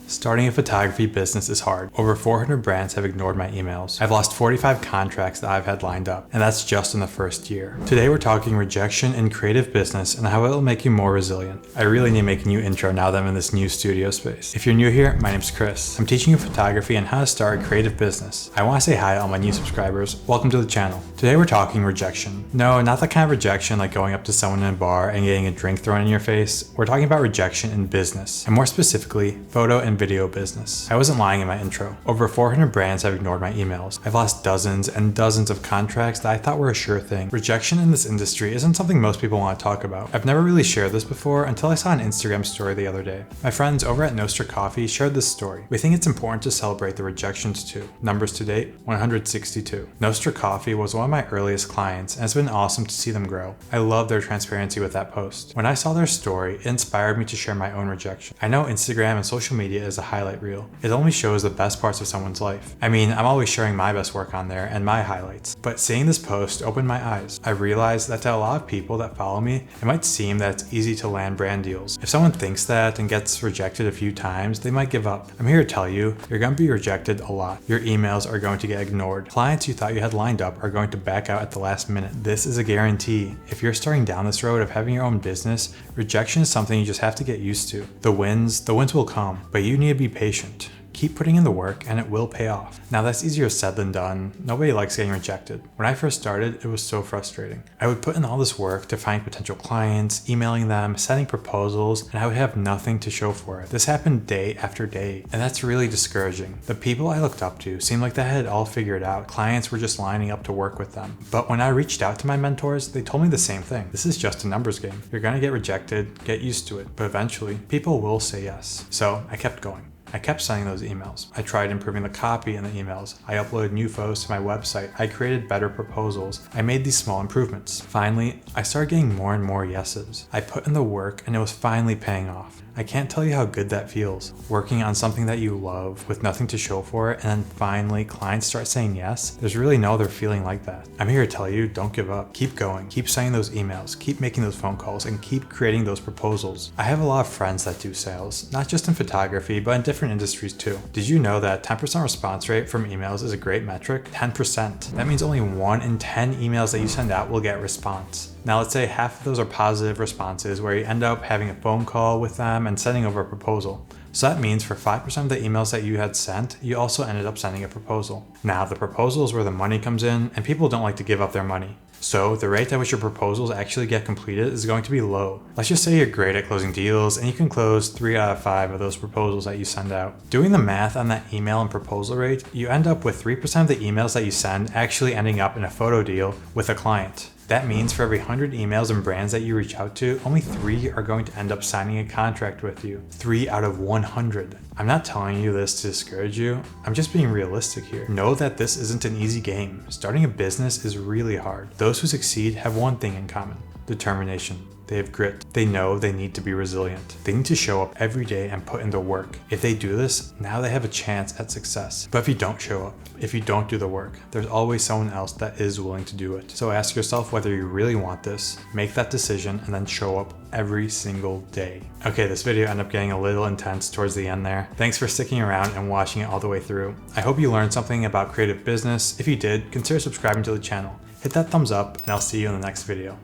Starting a photography business is hard. Over 400 brands have ignored my emails. I've lost 45 contracts that I've had lined up, and that's just in the first year. Today we're talking rejection in creative business and how it'll make you more resilient. I really need to make a new intro now that I'm in this new studio space. If you're new here, my name's Chris. I'm teaching you photography and how to start a creative business. I want to say hi to all my new subscribers. Welcome to the channel. Today we're talking rejection. No, not the kind of rejection like going up to someone in a bar and getting a drink thrown in your face. We're talking about rejection in business, and more specifically, photo and video business. I wasn't lying in my intro. Over 400 brands have ignored my emails. I've lost dozens and dozens of contracts that I thought were a sure thing. Rejection in this industry isn't something most people want to talk about. I've never really shared this before until I saw an Instagram story the other day. My friends over at Nostra Coffee shared this story. We think it's important to celebrate the rejections too. Numbers to date, 162. Nostra Coffee was one of my earliest clients, and it's been awesome to see them grow. I love their transparency with that post. When I saw their story, it inspired me to share my own rejection. I know Instagram and social media is a highlight reel. It only shows the best parts of someone's life. I mean, I'm always sharing my best work on there and my highlights, but seeing this post opened my eyes. I realized that to a lot of people that follow me, it might seem that it's easy to land brand deals. If someone thinks that and gets rejected a few times, they might give up. I'm here to tell you, you're going to be rejected a lot. Your emails are going to get ignored. Clients you thought you had lined up are going to back out at the last minute. This is a guarantee. If you're starting down this road of having your own business, rejection is something you just have to get used to. The wins will come, but you need to be patient. Keep putting in the work and it will pay off. Now that's easier said than done. Nobody likes getting rejected. When I first started, it was so frustrating. I would put in all this work to find potential clients, emailing them, sending proposals, and I would have nothing to show for it. This happened day after day, and that's really discouraging. The people I looked up to seemed like they had it all figured out. Clients were just lining up to work with them. But when I reached out to my mentors, they told me the same thing. This is just a numbers game. You're gonna get rejected, get used to it, but eventually people will say yes. So I kept going. I kept sending those emails. I tried improving the copy in the emails. I uploaded new photos to my website. I created better proposals. I made these small improvements. Finally, I started getting more and more yeses. I put in the work and it was finally paying off. I can't tell you how good that feels. Working on something that you love with nothing to show for it, and then finally clients start saying yes. There's really no other feeling like that. I'm here to tell you, don't give up. Keep going. Keep sending those emails. Keep making those phone calls and keep creating those proposals. I have a lot of friends that do sales, not just in photography, but in different industries too. Did you know that 10% response rate from emails is a great metric? 10%. That means only 1 in 10 emails that you send out will get a response. Now let's say half of those are positive responses where you end up having a phone call with them and sending over a proposal. So that means for 5% of the emails that you had sent, you also ended up sending a proposal. Now the proposal is where the money comes in, and people don't like to give up their money. So the rate at which your proposals actually get completed is going to be low. Let's just say you're great at closing deals and you can close 3 out of 5 of those proposals that you send out. Doing the math on that email and proposal rate, you end up with 3% of the emails that you send actually ending up in a photo deal with a client. That means for every 100 emails and brands that you reach out to, only 3 are going to end up signing a contract with you. 3 out of 100. I'm not telling you this to discourage you. I'm just being realistic here. Know that this isn't an easy game. Starting a business is really hard. Those who succeed have one thing in common: determination. They have grit. They know they need to be resilient. They need to show up every day and put in the work. If they do this, now they have a chance at success. But if you don't show up, if you don't do the work, there's always someone else that is willing to do it. So ask yourself whether you really want this, make that decision, and then show up every single day. Okay, this video ended up getting a little intense towards the end there. Thanks for sticking around and watching it all the way through. I hope you learned something about creative business. If you did, consider subscribing to the channel. Hit that thumbs up, and I'll see you in the next video.